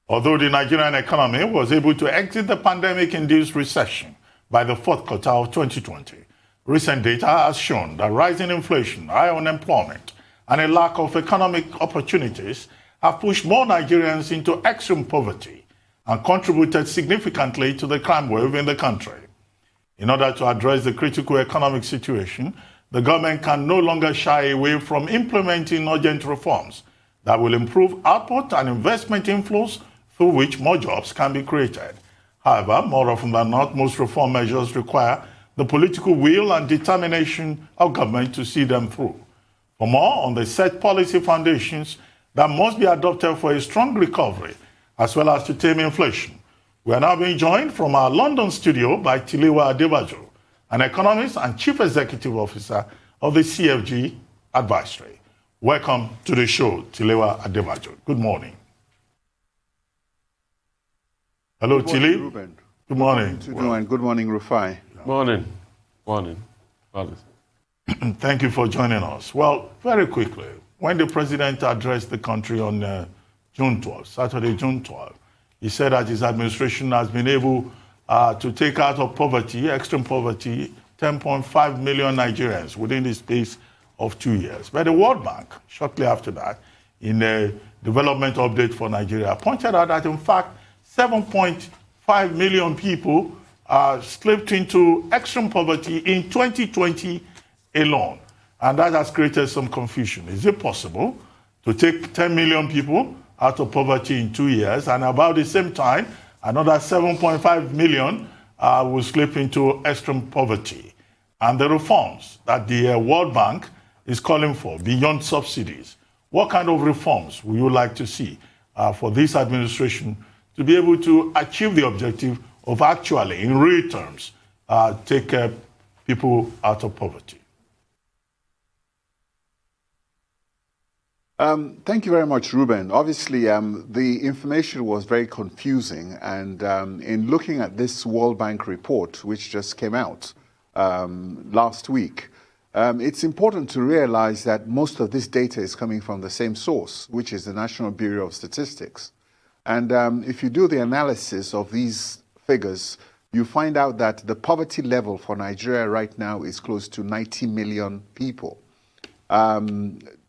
Although the Nigerian economy was able to exit the pandemic-induced recession by the fourth quarter of 2020, recent data has shown that rising inflation, high unemployment, and a lack of economic opportunities have pushed more Nigerians into extreme poverty and contributed significantly to the crime wave in the country. In order to address the critical economic situation, the government can no longer shy away from implementing urgent reforms that will improve output and investment inflows through which more jobs can be created. However, more often than not, most reform measures require the political will and determination of government to see them through. For more on the set policy foundations that must be adopted for a strong recovery, as well as to tame inflation, we are now being joined from our London studio by Tilewa Adebajo, an economist and chief executive officer of the CFG Advisory. Welcome to the show, Tilewa Adebajo. Good morning. Hello, Tili. Good morning. Good morning, Rufai. Morning. Morning. Thank you for joining us. Well, very quickly, when the president addressed the country on Saturday, June 12, he said that his administration has been able to take out of poverty, extreme poverty, 10.5 million Nigerians within the space of 2 years. But the World Bank, shortly after that, in a development update for Nigeria, pointed out that, in fact, 7.5 million people slipped into extreme poverty in 2020 alone. And that has created some confusion. Is it possible to take 10 million people out of poverty in 2 years, and about the same time, another 7.5 million will slip into extreme poverty? And the reforms that the World Bank is calling for beyond subsidies, what kind of reforms would you like to see for this administration to be able to achieve the objective of actually, in real terms, take people out of poverty? Thank you very much, Ruben. Obviously, the information was very confusing, and in looking at this World Bank report, which just came out last week, it's important to realize that most of this data is coming from the same source, which is the National Bureau of Statistics. And if you do the analysis of these figures, you find out that the poverty level for Nigeria right now is close to 90 million people.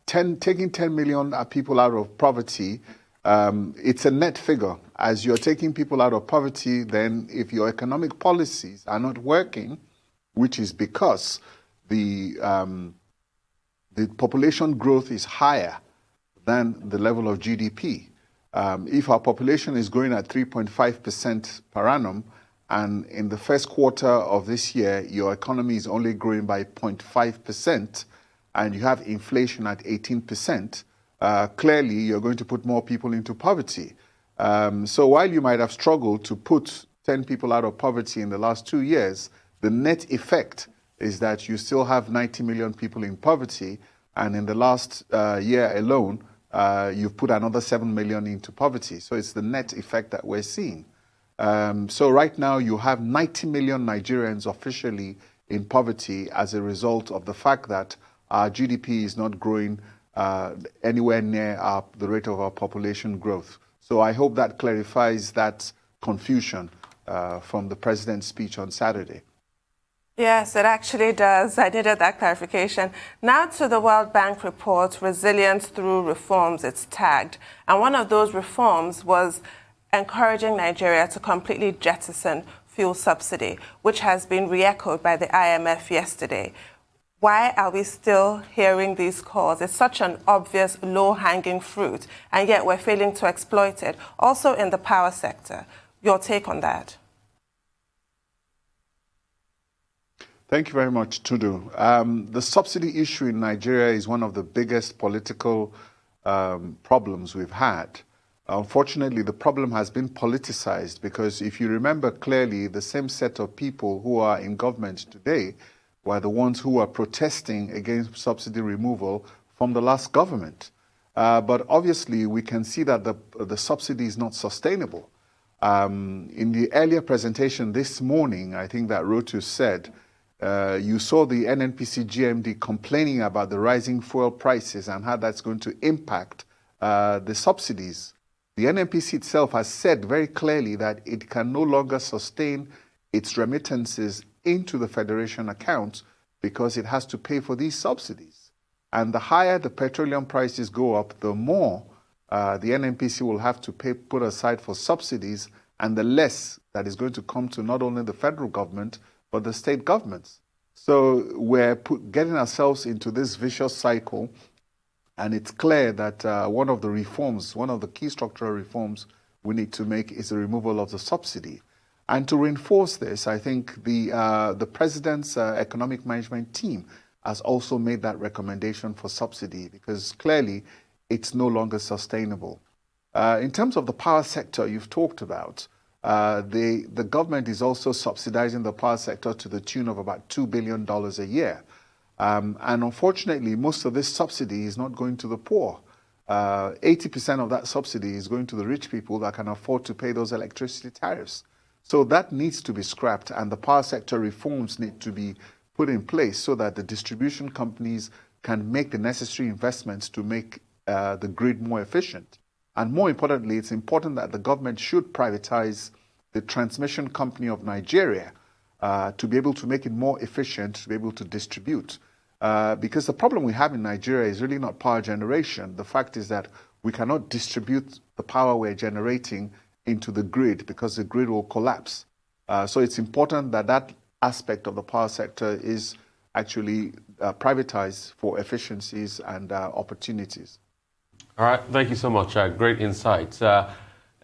Taking 10 million people out of poverty, it's a net figure. As you're taking people out of poverty, then if your economic policies are not working, which is because the population growth is higher than the level of GDP. If our population is growing at 3.5% per annum, and in the first quarter of this year, your economy is only growing by 0.5%, and you have inflation at 18%, clearly you're going to put more people into poverty. So while you might have struggled to put 10 people out of poverty in the last 2 years, the net effect is that you still have 90 million people in poverty, and in the last year alone, you've put another 7 million into poverty. So it's the net effect that we're seeing. So right now you have 90 million Nigerians officially in poverty as a result of the fact that our GDP is not growing anywhere near the rate of our population growth. So I hope that clarifies that confusion from the president's speech on Saturday. Yes, it actually does. I needed that clarification. Now to the World Bank report, Resilience Through Reforms, it's tagged. And one of those reforms was encouraging Nigeria to completely jettison fuel subsidy, which has been re-echoed by the IMF yesterday. Why are we still hearing these calls? It's such an obvious low-hanging fruit, and yet we're failing to exploit it. Also in the power sector. Your take on that? Thank you very much, Tudu. The subsidy issue in Nigeria is one of the biggest political problems we've had. Unfortunately, the problem has been politicized because if you remember clearly, the same set of people who are in government today were the ones who are protesting against subsidy removal from the last government. But obviously, we can see that the subsidy is not sustainable. In the earlier presentation this morning, I think that Rotu said, you saw the NNPC GMD complaining about the rising fuel prices and how that's going to impact the subsidies The NNPC itself has said very clearly that it can no longer sustain its remittances into the Federation accounts because it has to pay for these subsidies. And the higher the petroleum prices go up, the more the NNPC will have to put aside for subsidies, and the less that is going to come to not only the federal government, but the state governments. So we're getting ourselves into this vicious cycle, and it's clear that one of the key structural reforms we need to make is the removal of the subsidy. And to reinforce this, I think the president's economic management team has also made that recommendation for subsidy, because clearly it's no longer sustainable. In terms of the power sector you've talked about, the government is also subsidizing the power sector to the tune of about $2 billion a year. And unfortunately, most of this subsidy is not going to the poor. 80% of that subsidy is going to the rich people that can afford to pay those electricity tariffs. So that needs to be scrapped, and the power sector reforms need to be put in place so that the distribution companies can make the necessary investments to make the grid more efficient. And more importantly, it's important that the government should privatize the transmission company of Nigeria to be able to make it more efficient, to be able to distribute. Because the problem we have in Nigeria is really not power generation. The fact is that we cannot distribute the power we're generating into the grid because the grid will collapse. So it's important that that aspect of the power sector is actually privatized for efficiencies and opportunities. All right, thank you so much. Great insights. A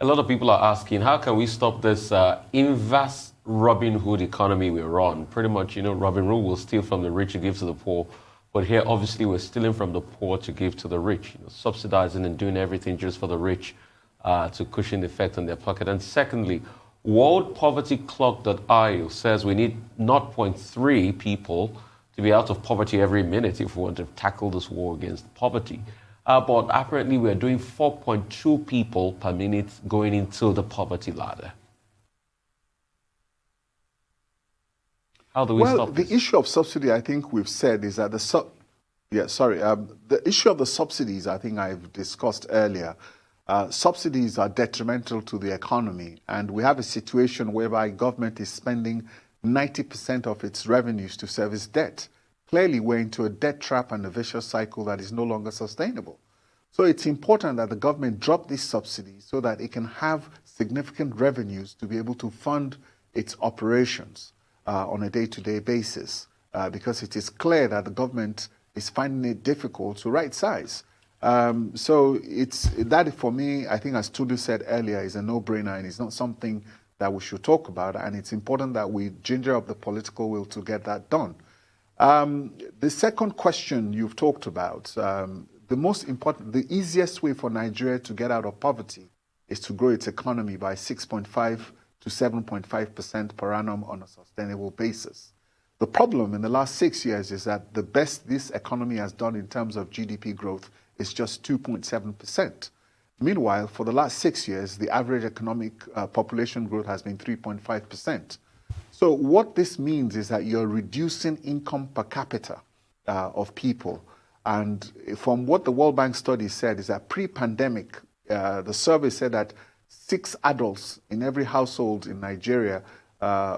lot of people are asking, how can we stop this inverse Robin Hood economy we're on? Pretty much, Robin Hood will steal from the rich and give to the poor. But here, obviously, we're stealing from the poor to give to the rich, subsidizing and doing everything just for the rich to cushion the effect on their pocket. And secondly, WorldPovertyClock.io says we need 0.3 people to be out of poverty every minute if we want to tackle this war against poverty. But apparently we're doing 4.2 people per minute going into the poverty ladder. How do we stop this? The issue of subsidy, I think we've said, is that the issue of the subsidies, I think I've discussed earlier. Subsidies are detrimental to the economy, and we have a situation whereby government is spending 90% of its revenues to service debt. Clearly, we're into a debt trap and a vicious cycle that is no longer sustainable. So it's important that the government drop these subsidies so that it can have significant revenues to be able to fund its operations on a day-to-day basis, because it is clear that the government is finding it difficult to right size. So that for me, I think as Tulu said earlier, is a no-brainer, and it's not something that we should talk about, and it's important that we ginger up the political will to get that done. The second question you've talked about, the easiest way for Nigeria to get out of poverty is to grow its economy by 6.5 to 7.5% per annum on a sustainable basis. The problem in the last 6 years is that the best this economy has done in terms of GDP growth is just 2.7%. Meanwhile, for the last 6 years, the average economic population growth has been 3.5%. So what this means is that you're reducing income per capita of people. And from what the World Bank study said is that pre-pandemic, the survey said that 6 adults in every household in Nigeria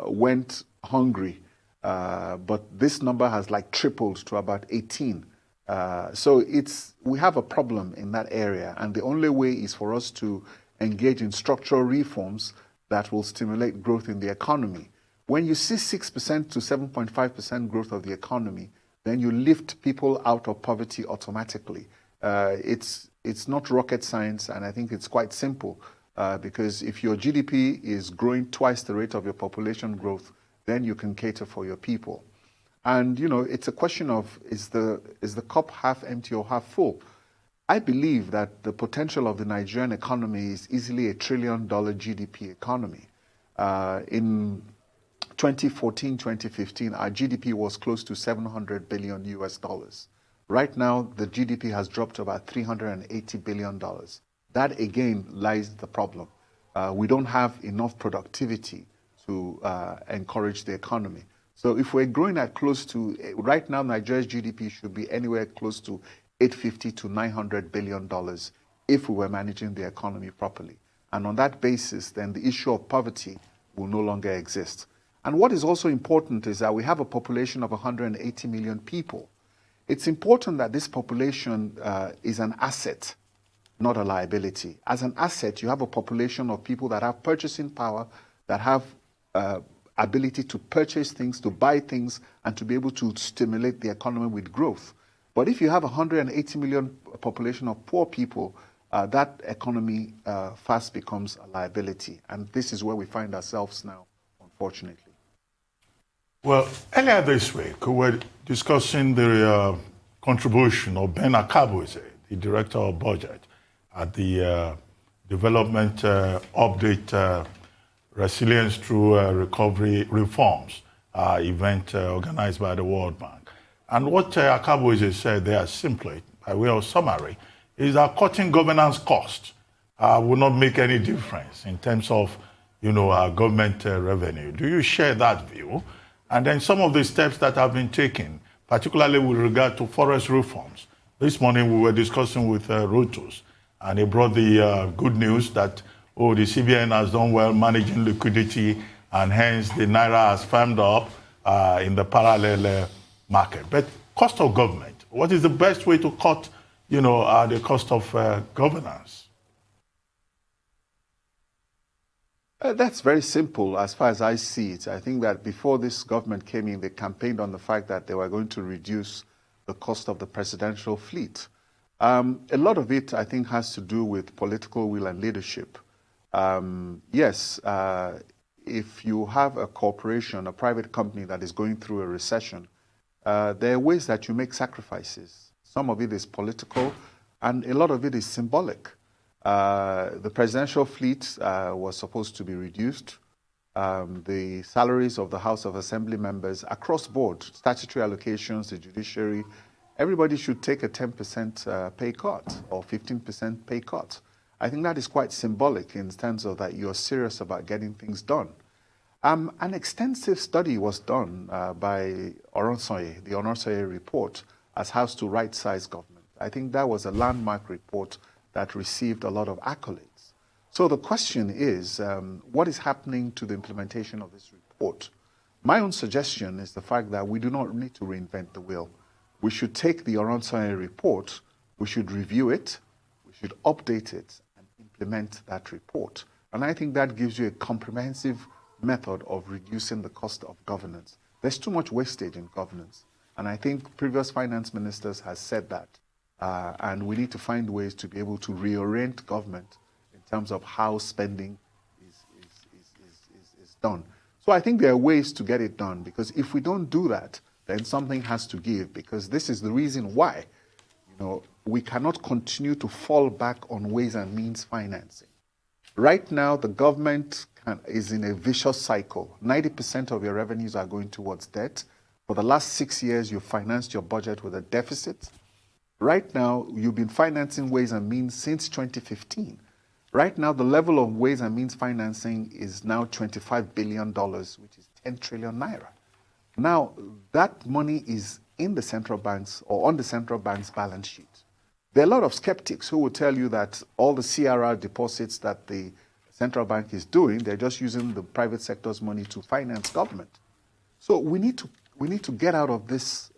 went hungry. But this number has tripled to about 18. So we have a problem in that area, and the only way is for us to engage in structural reforms that will stimulate growth in the economy. When you see 6% to 7.5% growth of the economy, then you lift people out of poverty automatically. It's not rocket science, and I think it's quite simple, because if your GDP is growing twice the rate of your population growth, then you can cater for your people. And, it's a question of, is the cup half empty or half full? I believe that the potential of the Nigerian economy is easily $1 trillion GDP economy. In 2014, 2015, our GDP was close to $700 billion US. Right now, the GDP has dropped to about $380 billion. That, again, lies the problem. We don't have enough productivity to encourage the economy. So if we're growing at right now, Nigeria's GDP should be anywhere close to $850 to $900 billion if we were managing the economy properly. And on that basis, then the issue of poverty will no longer exist. And what is also important is that we have a population of 180 million people. It's important that this population is an asset, not a liability. As an asset, you have a population of people that have purchasing power, that have ability to purchase things, to buy things, and to be able to stimulate the economy with growth. But if you have 180 million population of poor people, that economy fast becomes a liability. And this is where we find ourselves now, unfortunately. Well, earlier this week, we were discussing the contribution of Ben Akabueze, the Director of Budget, at the Development Update Resilience Through Recovery Reforms event organized by the World Bank. And what Akabueze said there simply, by way of summary, is that cutting governance costs will not make any difference in terms of, government revenue. Do you share that view? And then some of the steps that have been taken, particularly with regard to forest reforms. This morning we were discussing with Rotus, and he brought the good news that, the CBN has done well managing liquidity, and hence the Naira has firmed up in the parallel market. But cost of government, what is the best way to cut, the cost of governance? That's very simple as far as I see it. I think that before this government came in, they campaigned on the fact that they were going to reduce the cost of the presidential fleet. A lot of it, I think, has to do with political will and leadership. Yes, if you have a corporation, a private company that is going through a recession, there are ways that you make sacrifices. Some of it is political, and a lot of it is symbolic. The presidential fleet was supposed to be reduced. The salaries of the House of Assembly members across board, statutory allocations, the judiciary, everybody should take a 10% pay cut or 15% pay cut. I think that is quite symbolic in terms of that you're serious about getting things done. An extensive study was done by Oronsoye, the Oronsoye report, as how to right-size government. I think that was a landmark report that received a lot of accolades. So the question is, what is happening to the implementation of this report? My own suggestion is the fact that we do not need to reinvent the wheel. We should take the Oronsoye report, we should review it, we should update it, and implement that report. And I think that gives you a comprehensive method of reducing the cost of governance. There's too much wastage in governance. And I think previous finance ministers have said that. And we need to find ways to be able to reorient government in terms of how spending is done. So I think there are ways to get it done, because if we don't do that, then something has to give, because this is the reason why, we cannot continue to fall back on ways and means financing. Right now, the government is in a vicious cycle. 90% of your revenues are going towards debt. For the last 6 years, you financed your budget with a deficit. Right now, you've been financing ways and means since 2015. Right now, the level of ways and means financing is now $25 billion, which is 10 trillion naira. Now, that money is in the central banks or on the central bank's balance sheet. There are a lot of skeptics who will tell you that all the CRR deposits that the central bank is doing, they're just using the private sector's money to finance government. So we need to get out of this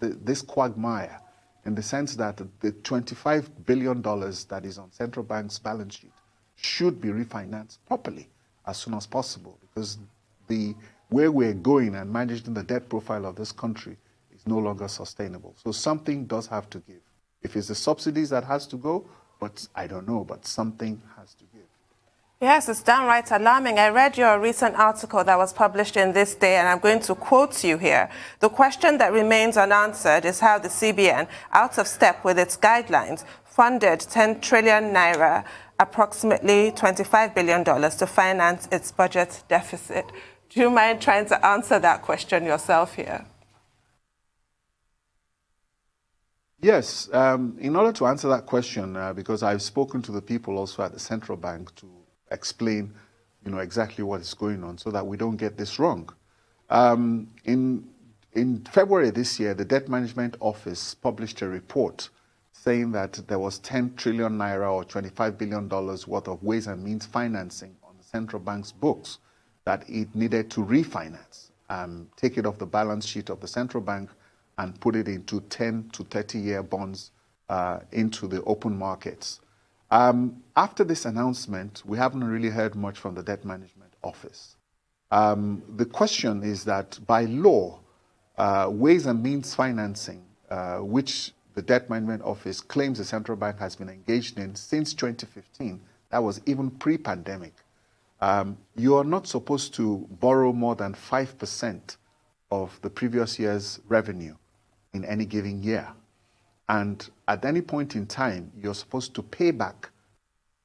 this quagmire, in the sense that the $25 billion that is on central bank's balance sheet should be refinanced properly as soon as possible, because where we're going and managing the debt profile of this country is no longer sustainable. So something does have to give. If it's the subsidies that has to go, but I don't know, but something has to give. Yes, it's downright alarming. I read your recent article that was published in This Day, and I'm going to quote you here. The question that remains unanswered is how the CBN, out of step with its guidelines, funded 10 trillion naira, approximately $25 billion, to finance its budget deficit. Do you mind trying to answer that question yourself here? Yes. In order to answer that question, because I've spoken to the people also at the central bank to explain, exactly what is going on so that we don't get this wrong. In February this year, the Debt Management Office published a report saying that there was 10 trillion naira or $25 billion worth of ways and means financing on the central bank's books that it needed to refinance, take it off the balance sheet of the central bank and put it into 10 to 30-year bonds into the open markets. After this announcement, we haven't really heard much from the Debt Management Office. The question is that by law, ways and means financing, which the Debt Management Office claims the central bank has been engaged in since 2015, that was even pre-pandemic, you are not supposed to borrow more than 5% of the previous year's revenue in any given year. And at any point in time, you're supposed to pay back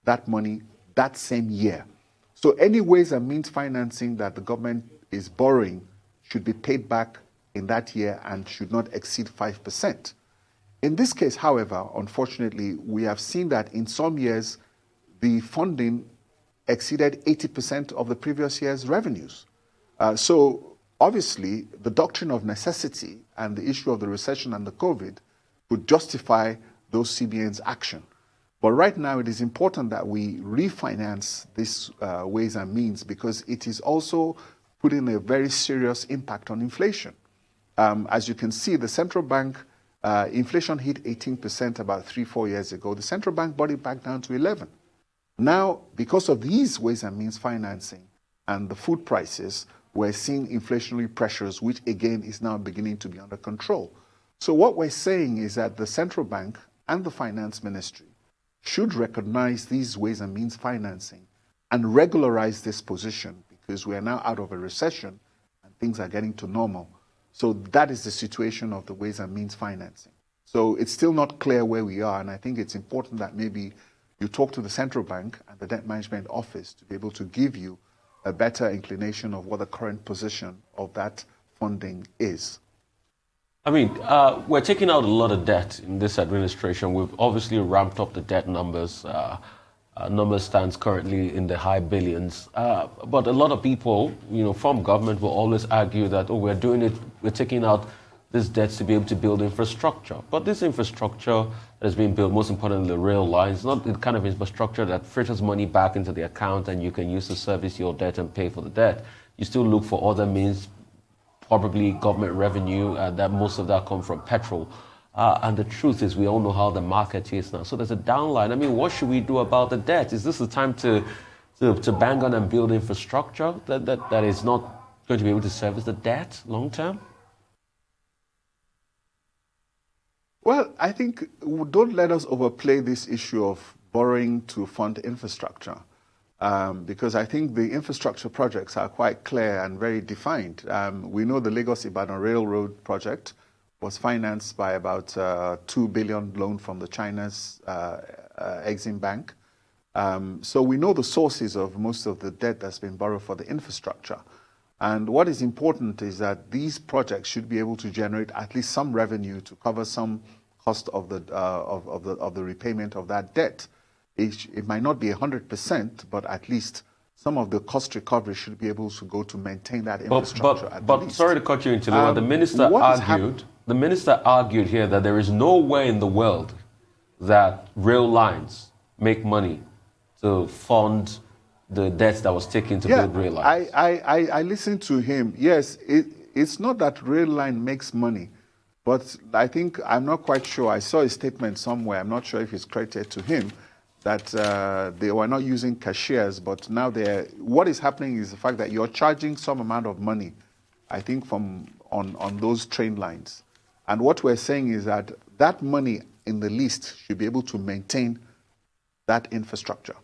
that money that same year. So any ways and means financing that the government is borrowing should be paid back in that year and should not exceed 5%. In this case, however, unfortunately, we have seen that in some years, the funding exceeded 80% of the previous year's revenues. So obviously, the doctrine of necessity and the issue of the recession and the COVID would justify those CBN's action. But right now, it is important that we refinance this ways and means because it is also putting a very serious impact on inflation. As you can see, the central bank, inflation hit 18% about 3-4 years ago. The central bank brought it back down to 11. Now, because of these ways and means financing and the food prices, we're seeing inflationary pressures, which again is now beginning to be under control. So what we're saying is that the central bank and the finance ministry should recognize these ways and means financing and regularize this position because we are now out of a recession and things are getting to normal. So that is the situation of the ways and means financing. So it's still not clear where we are, and I think it's important that maybe you talk to the central bank and the Debt Management Office to be able to give you a better inclination of what the current position of that funding is. I mean, we're taking out a lot of debt in this administration. We've obviously ramped up the debt numbers. Number stands currently in the high billions. But a lot of people, from government will always argue that, we're doing it, we're taking out this debt to be able to build infrastructure. But this infrastructure that is being built, most importantly, the rail lines, not the kind of infrastructure that filters money back into the account and you can use to service your debt and pay for the debt. You still look for other means, probably government revenue, that most of that come from petrol. And the truth is, we all know how the market is now. So there's a downline. I mean, what should we do about the debt? Is this the time to bang on and build infrastructure that is not going to be able to service the debt long term? Well, I think don't let us overplay this issue of borrowing to fund infrastructure. Because I think the infrastructure projects are quite clear and very defined. We know the Lagos-Ibadan Railroad project was financed by about $2 billion loan from the China's Exim Bank. So we know the sources of most of the debt that's been borrowed for the infrastructure. And what is important is that these projects should be able to generate at least some revenue to cover some cost of the repayment of that debt. It might not be 100%, but at least some of the cost recovery should be able to go to maintain that infrastructure. But sorry to cut you into the minister argued here that there is no way in the world that rail lines make money to fund the debts that was taken to build rail lines. I listened to him. Yes, it's not that rail line makes money, but I think, I'm not quite sure. I saw a statement somewhere. I'm not sure if it's credited to him, that they were not using cashiers, but now what is happening is the fact that you're charging some amount of money, I think, on those train lines. And what we're saying is that that money in the least should be able to maintain that infrastructure.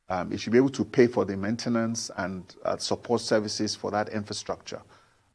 It should be able to pay for the maintenance and support services for that infrastructure.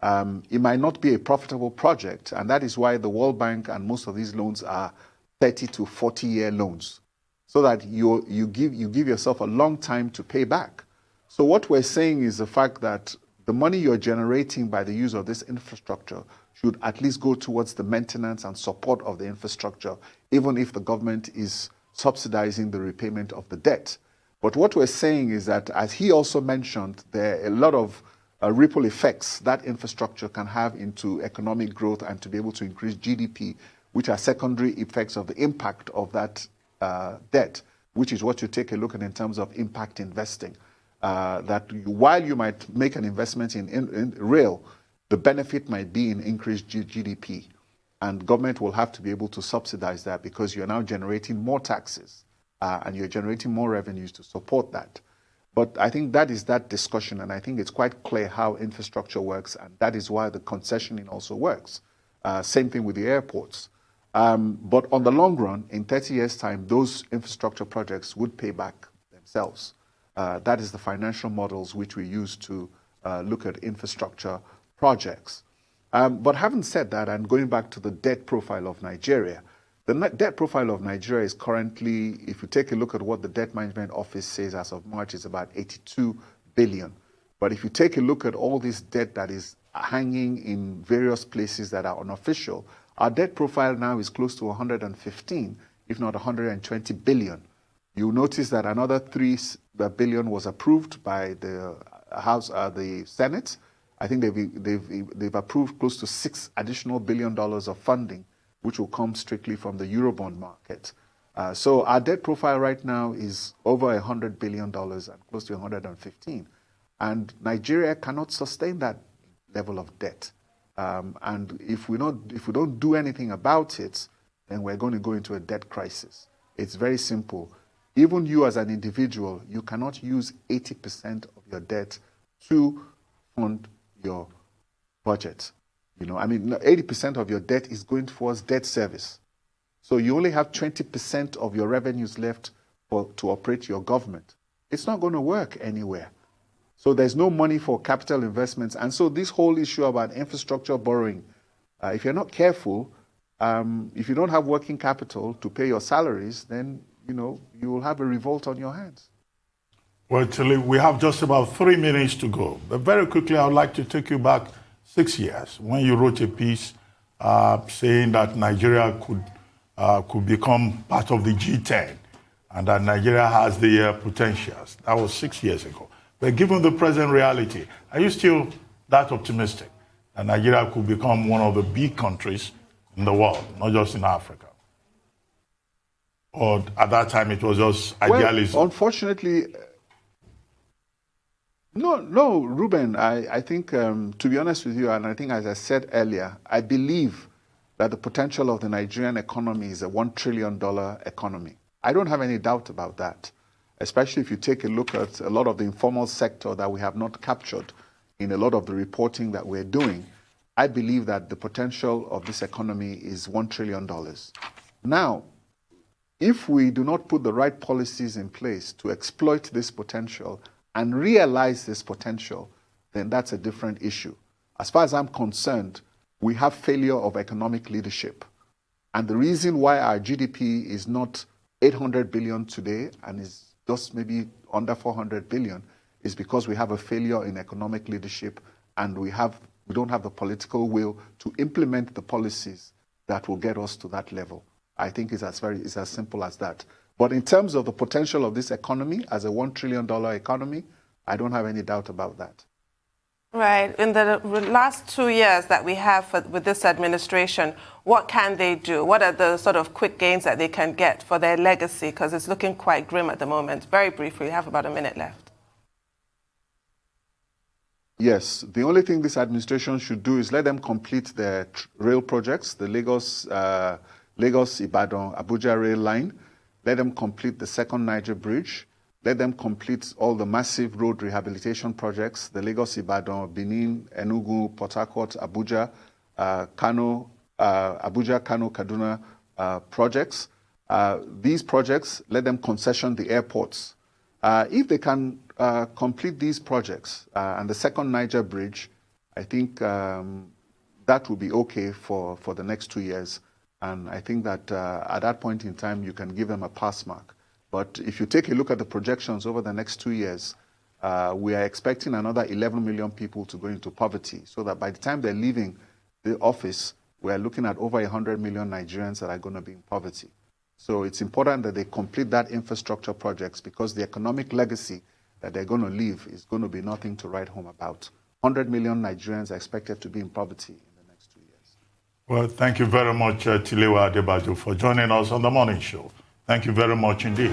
It might not be a profitable project, and that is why the World Bank and most of these loans are 30 to 40-year loans, so that you give yourself a long time to pay back. So what we're saying is the fact that the money you're generating by the use of this infrastructure should at least go towards the maintenance and support of the infrastructure, even if the government is subsidizing the repayment of the debt. But what we're saying is that, as he also mentioned, there are a lot of ripple effects that infrastructure can have into economic growth and to be able to increase GDP, which are secondary effects of the impact of that debt, which is what you take a look at in terms of impact investing. While you might make an investment in rail, the benefit might be in increased GDP. And government will have to be able to subsidize that because you're now generating more taxes and you're generating more revenues to support that. But I think that is that discussion, and I think it's quite clear how infrastructure works, and that is why the concessioning also works. Same thing with the airports. But on the long run, in 30 years' time, those infrastructure projects would pay back themselves. That is the financial models which we use to look at infrastructure projects. But having said that, and going back to the debt profile of Nigeria, the net debt profile of Nigeria is currently, if you take a look at what the Debt Management Office says as of March, it's about 82 billion. But if you take a look at all this debt that is hanging in various places that are unofficial, our debt profile now is close to 115, if not 120 billion. You'll notice that another 3 billion was approved by the House, the Senate. I think they've approved close to $6 additional billion of funding, which will come strictly from the Eurobond market. So our debt profile right now is over $100 billion and close to 115. And Nigeria cannot sustain that level of debt. And if we don't do anything about it, then we're going to go into a debt crisis. It's very simple. Even you as an individual, you cannot use 80% of your debt to fund your budget. You know, I mean, 80% of your debt is going towards debt service. So you only have 20% of your revenues left to operate your government. It's not going to work anywhere. So there's no money for capital investments. And so this whole issue about infrastructure borrowing, if you're not careful, if you don't have working capital to pay your salaries, then, you know, you will have a revolt on your hands. Well, Tilly, we have just about 3 minutes to go. But very quickly, I would like to take you back 6 years when you wrote a piece saying that Nigeria could become part of the G10 and that Nigeria has the potentials. That was 6 years ago. But given the present reality, are you still that optimistic that Nigeria could become one of the big countries in the world, not just in Africa? Or at that time it was just idealism? Well, unfortunately, no, Ruben, I think, to be honest with you, and I think as I said earlier, I believe that the potential of the Nigerian economy is a $1 trillion economy. I don't have any doubt about that, especially if you take a look at a lot of the informal sector that we have not captured in a lot of the reporting that we're doing. I believe that the potential of this economy is $1 trillion. Now, if we do not put the right policies in place to exploit this potential and realize this potential, then that's a different issue. As far as I'm concerned, we have failure of economic leadership. And the reason why our GDP is not 800 billion today and is just maybe under 400 billion is because we have a failure in economic leadership and we don't have the political will to implement the policies that will get us to that level. I think it's as simple as that. But in terms of the potential of this economy as a $1 trillion economy, I don't have any doubt about that. Right. In the last 2 years that we have with this administration, what can they do? What are the sort of quick gains that they can get for their legacy? Because it's looking quite grim at the moment. Very briefly, we have about a minute left. Yes. The only thing this administration should do is let them complete their rail projects, the Lagos-Ibadan, Abuja rail line. Let them complete the second Niger bridge. Let them complete all the massive road rehabilitation projects, the Lagos-Ibadan, Benin, Enugu, Port Harcourt, Abuja, Kano, Kaduna projects. These projects, let them concession the airports. If they can complete these projects and the second Niger bridge, I think that will be okay for the next 2 years. And I think that at that point in time, you can give them a pass mark. But if you take a look at the projections over the next 2 years, we are expecting another 11 million people to go into poverty. So that by the time they're leaving the office, we are looking at over 100 million Nigerians that are going to be in poverty. So it's important that they complete that infrastructure projects because the economic legacy that they're going to leave is going to be nothing to write home about. 100 million Nigerians are expected to be in poverty in the next 2 years. Well, thank you very much, Tilewa Adebajo, for joining us on the morning show. Thank you very much indeed.